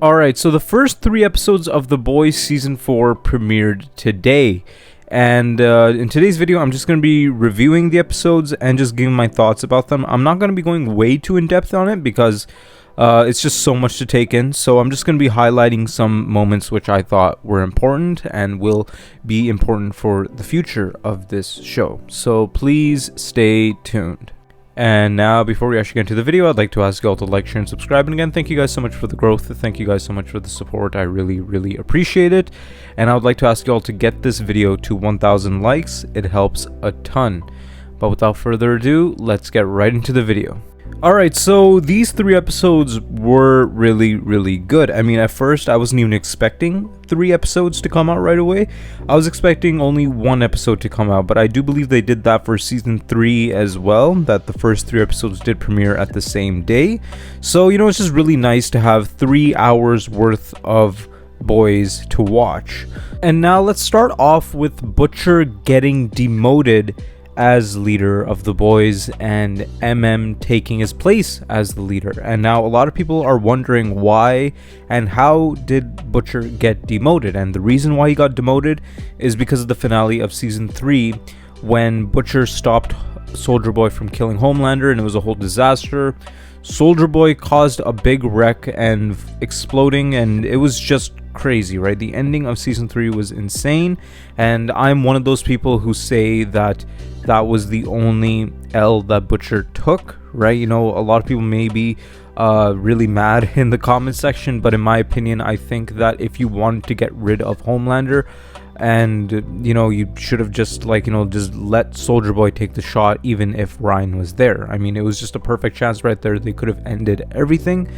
Alright, so the first 3 episodes of The Boys Season 4 premiered today. And in today's video, I'm just going to be reviewing the episodes and just giving my thoughts about them. I'm not going to be going way too in-depth on it because it's just so much to take in. So I'm just going to be highlighting some moments which I thought were important and will be important for the future of this show. So please stay tuned. And now, before we actually get into the video, I'd like to ask you all to like, share, and subscribe. And again, thank you guys so much for the growth. Thank you guys so much for the support. I really appreciate it. And I would like to ask you all to get this video to 1,000 likes. It helps a ton. But without further ado, let's get right into the video. Alright, so these 3 episodes were really good. I mean, at first, I wasn't even expecting 3 episodes to come out right away. I was expecting only 1 episode to come out, but I do believe they did that for Season 3 as well, that the first 3 episodes did premiere at the same day. So, you know, it's just really nice to have 3 hours worth of Boys to watch. And now let's start off with Butcher getting demoted as leader of the Boys and taking his place as the leader. And now a lot of people are wondering why and how did Butcher get demoted. And the reason why he got demoted is because of the finale of Season 3 when Butcher stopped Soldier Boy from killing Homelander, and it was a whole disaster. Soldier Boy caused a big wreck and exploding, and it was just crazy, right? The ending of Season 3 was insane, and I'm one of those people who say that that was the only L that Butcher took, right? You know, a lot of people may be really mad in the comment section, but in my opinion, I think that if you wanted to get rid of Homelander, and you know, you should have just just let Soldier Boy take the shot even if Ryan was there. I mean, it was just a perfect chance right there. They could have ended everything.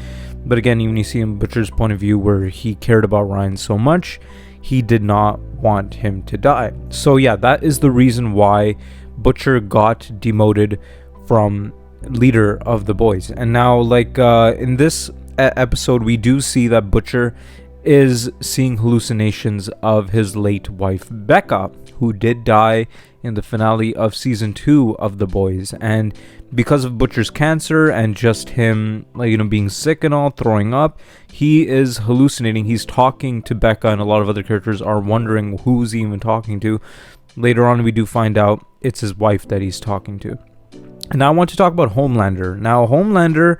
But again, even you see in Butcher's point of view where he cared about Ryan so much, he did not want him to die. So yeah, that is the reason why Butcher got demoted from leader of the Boys. And now in this episode, we do see that Butcher is seeing hallucinations of his late wife Becca, who did die in the finale of Season 2 of The Boys. And because of Butcher's cancer and just him being sick and all, throwing up, he is hallucinating. He's talking to Becca, and a lot of other characters are wondering who's he even talking to. Later on, we do find out it's his wife that he's talking to. And now I want to talk about Homelander. Now, Homelander,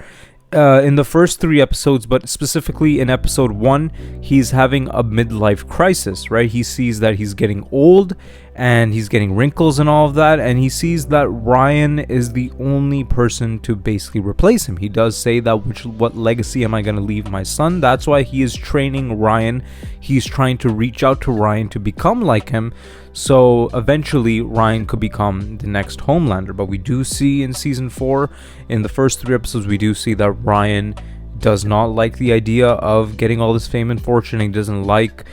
in the first 3 episodes, but specifically in episode 1, he's having a midlife crisis, right? He sees that he's getting old and he's getting wrinkles and all of that, and he sees that Ryan is the only person to basically replace him. He does say that, what legacy am I going to leave my son? That's why he is training Ryan. He's trying to reach out to Ryan to become like him, so eventually Ryan could become the next Homelander. But we do see in Season 4, in the first 3 episodes, we do see that Ryan does not like the idea of getting all this fame and fortune. He doesn't like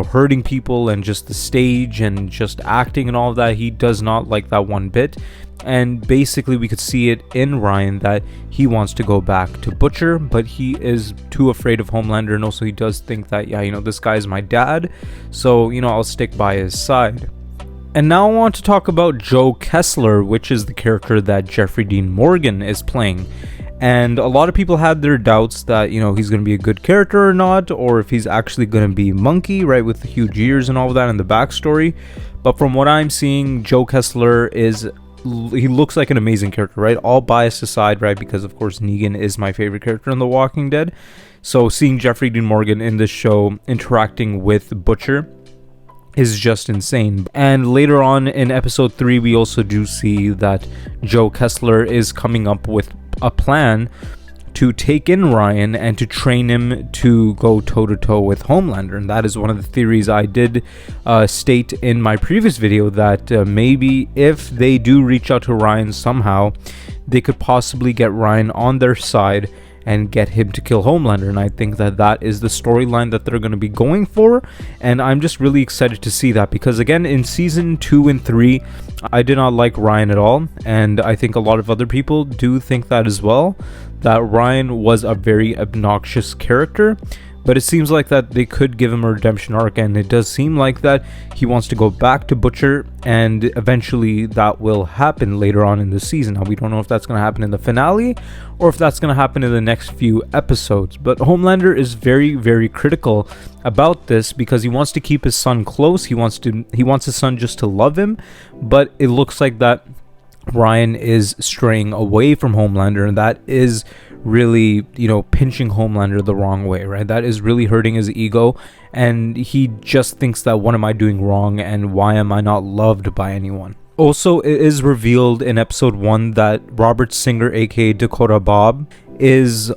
hurting people and just the stage and just acting and all of that. He does not like that one bit. And basically we could see it in Ryan that he wants to go back to Butcher, but he is too afraid of Homelander, and also he does think that, this guy is my dad, so I'll stick by his side. And now I want to talk about Joe Kessler, which is the character that Jeffrey Dean Morgan is playing. And a lot of people had their doubts that, he's going to be a good character or not, or if he's actually going to be Monkey, right, with the huge ears and all of that and the backstory. But from what I'm seeing, Joe Kessler he looks like an amazing character, right? All bias aside, right, because of course Negan is my favorite character in The Walking Dead. So seeing Jeffrey Dean Morgan in this show interacting with Butcher is just insane. And later on in episode 3, we also do see that Joe Kessler is coming up with a plan to take in Ryan and to train him to go toe-to-toe with Homelander. And that is one of the theories I did state in my previous video, that maybe if they do reach out to Ryan somehow, they could possibly get Ryan on their side and get him to kill Homelander. And I think that that is the storyline that they're going to be going for, and I'm just really excited to see that, because again, in Season 2 and 3, I did not like Ryan at all, and I think a lot of other people do think that as well, that Ryan was a very obnoxious character. but it seems like that they could give him a redemption arc, and it does seem like that he wants to go back to Butcher, and eventually that will happen later on in the season. Now, we don't know if that's going to happen in the finale or if that's going to happen in the next few episodes, but Homelander is very, very critical about this because he wants to keep his son close. He wants his son just to love him, but it looks like that Ryan is straying away from Homelander, and that is really, pinching Homelander the wrong way, right? That is really hurting his ego, and he just thinks that, what am I doing wrong, and why am I not loved by anyone? Also, it is revealed in episode 1 that Robert Singer, aka Dakota Bob, is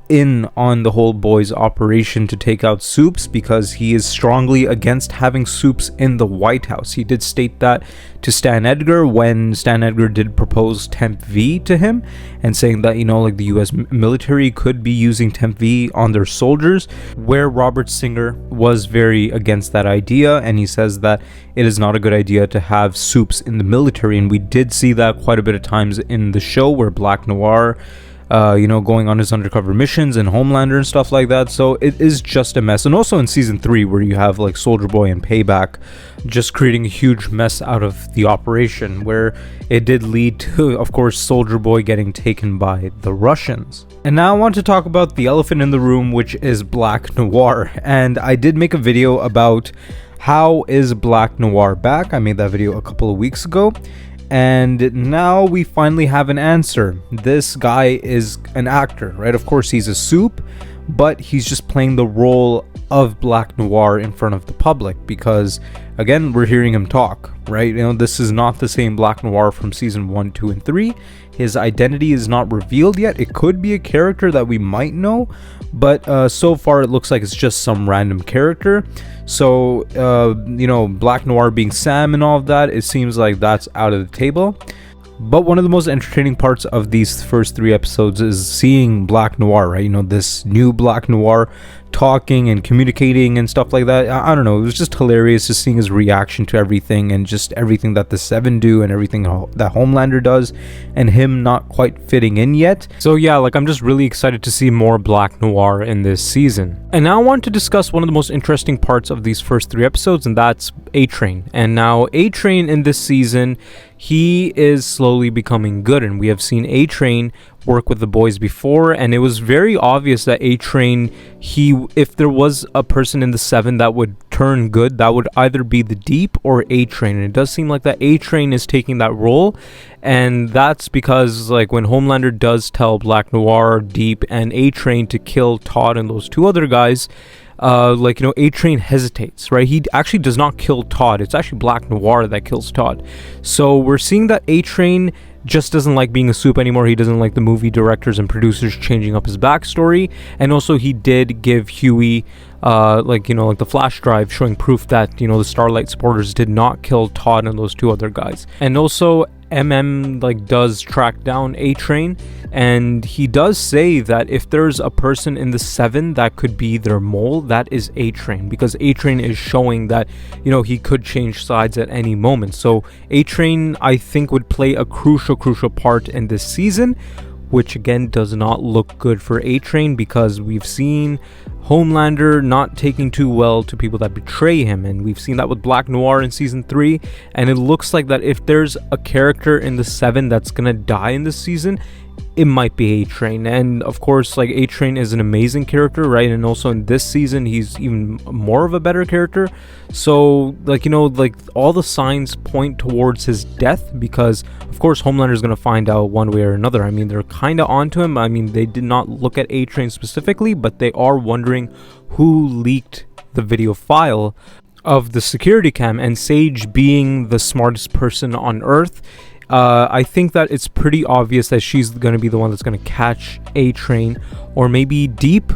in on the whole boys operation to take out Soups because he is strongly against having Soups in the White House. He did state that to Stan Edgar when Stan Edgar did propose Temp V to him, and saying that, the US military could be using Temp V on their soldiers, where Robert Singer was very against that idea, and he says that it is not a good idea to have Soups in the military. And we did see that quite a bit of times in the show, where Black Noir going on his undercover missions and Homelander and stuff like that. So it is just a mess. And also in season 3, where you have like Soldier Boy and Payback just creating a huge mess out of the operation, where it did lead to, of course, Soldier Boy getting taken by the Russians. And now I want to talk about the elephant in the room, which is Black Noir. And I did make a video about how is Black Noir back. I made that video a couple of weeks ago, and now we finally have an answer. This guy is an actor, right? Of course, he's a Soup, but he's just playing the role of Black Noir in front of the public because, again, we're hearing him talk, right? This is not the same Black Noir from season 1, 2, and 3. His identity is not revealed yet. It could be a character that we might know, but so far it looks like it's just some random character. So, Black Noir being Sam and all of that, it seems like that's out of the table. But one of the most entertaining parts of these first 3 episodes is seeing Black Noir, right? This new Black Noir talking and communicating and stuff like that. I don't know, it was just hilarious just seeing his reaction to everything, and just everything that the Seven do and everything that Homelander does, and him not quite fitting in yet. So yeah, I'm just really excited to see more Black Noir in this season. And now I want to discuss one of the most interesting parts of these first 3 episodes, and that's A-Train. And now A-Train in this season, he is slowly becoming good, and we have seen A-Train work with the boys before, and it was very obvious that A-Train, if there was a person in the 7 that would turn good, that would either be the Deep or A-Train, and it does seem like that A-Train is taking that role. And that's because when Homelander does tell Black Noir, Deep, and A-Train to kill Todd and those 2 other guys, A-Train hesitates, right? He actually does not kill Todd. It's actually Black Noir that kills Todd. So we're seeing that A-Train just doesn't like being a Soup anymore. He doesn't like the movie directors and producers changing up his backstory. And also he did give Huey the flash drive showing proof that the Starlight supporters did not kill Todd and those 2 other guys. And also does track down A-Train, and he does say that if there's a person in the 7 that could be their mole, that is A-Train, because A-Train is showing that he could change sides at any moment. So A-Train, I think, would play a crucial part in this season, which again does not look good for A-Train, because we've seen Homelander not taking too well to people that betray him, and we've seen that with Black Noir in season 3, and it looks like that if there's a character in the 7 that's gonna die in this season, it might be A-Train. And of course, A-Train is an amazing character, right? And also in this season, he's even more of a better character. So, all the signs point towards his death, because of course Homelander is going to find out one way or another. I mean, they're kind of onto him. I mean, they did not look at A-Train specifically, but they are wondering who leaked the video file of the security cam, and Sage being the smartest person on Earth, I think that it's pretty obvious that she's going to be the one that's going to catch A-Train, or maybe Deep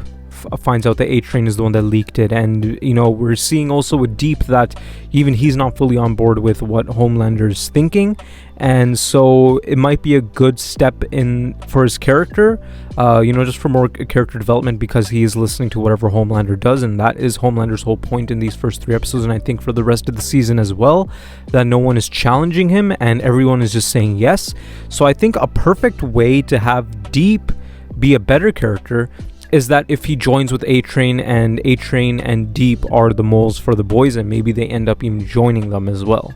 finds out that A-Train is the one that leaked it. And we're seeing also with Deep that even he's not fully on board with what Homelander's thinking, and so it might be a good step in for his character, just for more character development, because he is listening to whatever Homelander does, and that is Homelander's whole point in these first 3 episodes, and I think for the rest of the season as well, that no one is challenging him and everyone is just saying yes. So I think a perfect way to have Deep be a better character is that if he joins with A-Train and Deep are the moles for the boys, and maybe they end up even joining them as well.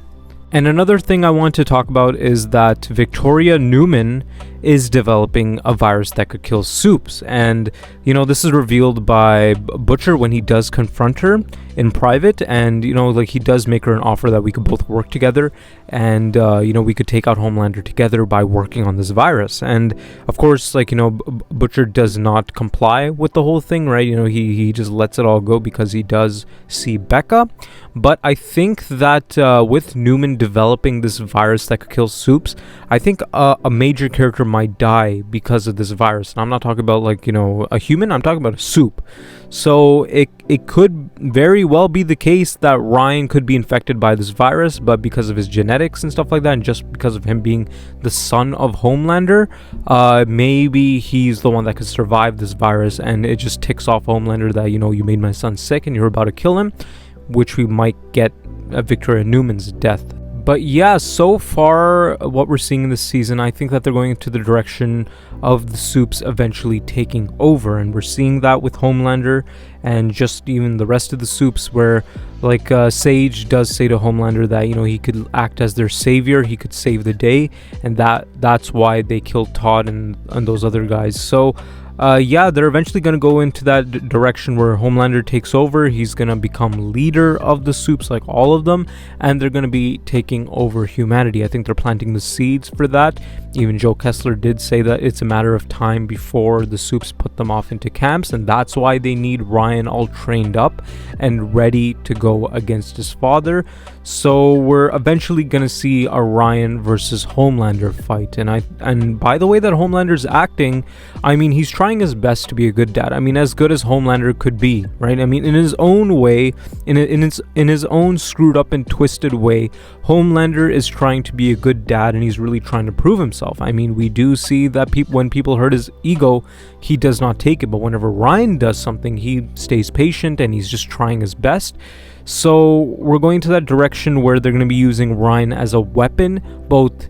And another thing I want to talk about is that Victoria Newman is developing a virus that could kill Soups. And, you know, this is revealed by Butcher when he does confront her in private. And, you know, like, he does make her an offer that we could both work together. And, you know, we could take out Homelander together by working on this virus. And, of course, like, you know, Butcher does not comply with the whole thing, right? You know, he just lets it all go because he does see Becca. But I think that with Newman developing this virus that could kill Soups, I think a major character might die because of this virus. And I'm not talking about, like, you know, a human, I'm talking about a Soup. So it could very well be the case that Ryan could be infected by this virus, but because of his genetics and stuff like that, and just because of him being the son of Homelander, maybe he's the one that could survive this virus, and it just ticks off Homelander that, you know, you made my son sick and you're about to kill him, which we might get Victoria Newman's death. But yeah, so far what we're seeing in this season, I think that they're going into the direction of the Soups eventually taking over, and we're seeing that with Homelander and just even the rest of the Soups, where like Sage does say to Homelander that, you know, he could act as their savior, he could save the day, and that's why they killed Todd and those other guys. So yeah, they're eventually going to go into that direction where Homelander takes over. He's going to become leader of the Soups, like all of them, and they're going to be taking over humanity. I think they're planting the seeds for that. Even Joe Kessler did say that it's a matter of time before the Soups put them off into camps, and that's why they need Ryan all trained up and ready to go against his father. So we're eventually going to see a Ryan versus Homelander fight. And by the way that Homelander's acting, I mean, he's trying his best to be a good dad. I mean, as good as Homelander could be, right? I mean, in his own way, in his own screwed up and twisted way, Homelander is trying to be a good dad, and he's really trying to prove himself. I mean, we do see that when people hurt his ego, he does not take it. But whenever Ryan does something, he stays patient and he's just trying his best. So we're going to that direction where they're going to be using Ryan as a weapon, both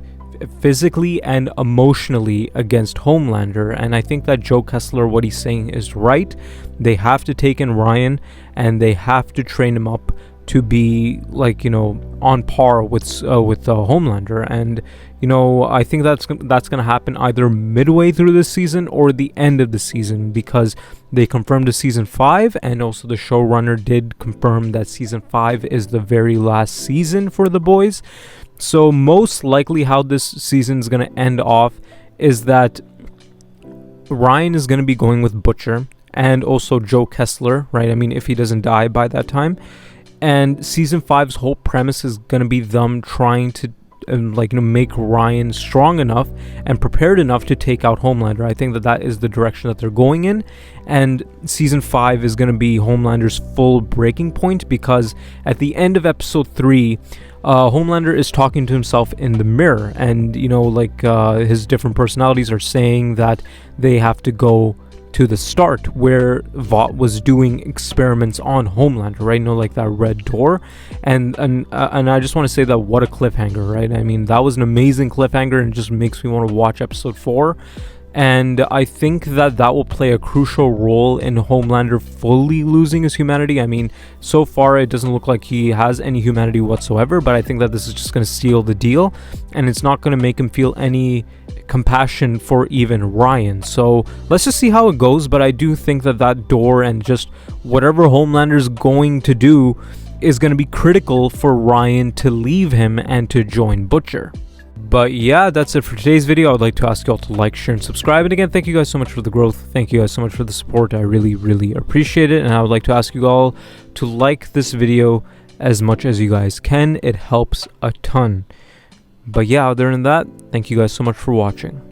physically and emotionally, against Homelander. And I think that Joe Kessler, what he's saying is right. They have to take in Ryan and they have to train him up to be, like, you know, on par with Homelander. And, you know, I think that's going to happen either midway through this season or the end of the season, because they confirmed a season 5, and also the showrunner did confirm that season 5 is the very last season for the boys. So most likely how this season is going to end off is that Ryan is going to be going with Butcher and also Joe Kessler, right? I mean, if he doesn't die by that time. And season 5's whole premise is going to be them trying to like, you know, make Ryan strong enough and prepared enough to take out Homelander. I think that is the direction that they're going in. And season 5 is going to be Homelander's full breaking point, because at the end of episode 3, Homelander is talking to himself in the mirror, and, you know, like, his different personalities are saying that they have to go to the start where Vought was doing experiments on Homelander, right? You know, like that red door. And I just want to say that what a cliffhanger, right? I mean, that was an amazing cliffhanger, and it just makes me want to watch episode 4. And I think that will play a crucial role in Homelander fully losing his humanity. I mean, so far it doesn't look like he has any humanity whatsoever, but I think that this is just going to seal the deal, and it's not going to make him feel any compassion for even Ryan. So let's just see how it goes, but I do think that door and just whatever Homelander's going to do is going to be critical for Ryan to leave him and to join Butcher. But yeah, that's it for today's video. I would like to ask you all to like, share, and subscribe. And again, thank you guys so much for the growth. Thank you guys so much for the support. I really, really appreciate it. And I would like to ask you all to like this video as much as you guys can. It helps a ton. But yeah, other than that, thank you guys so much for watching.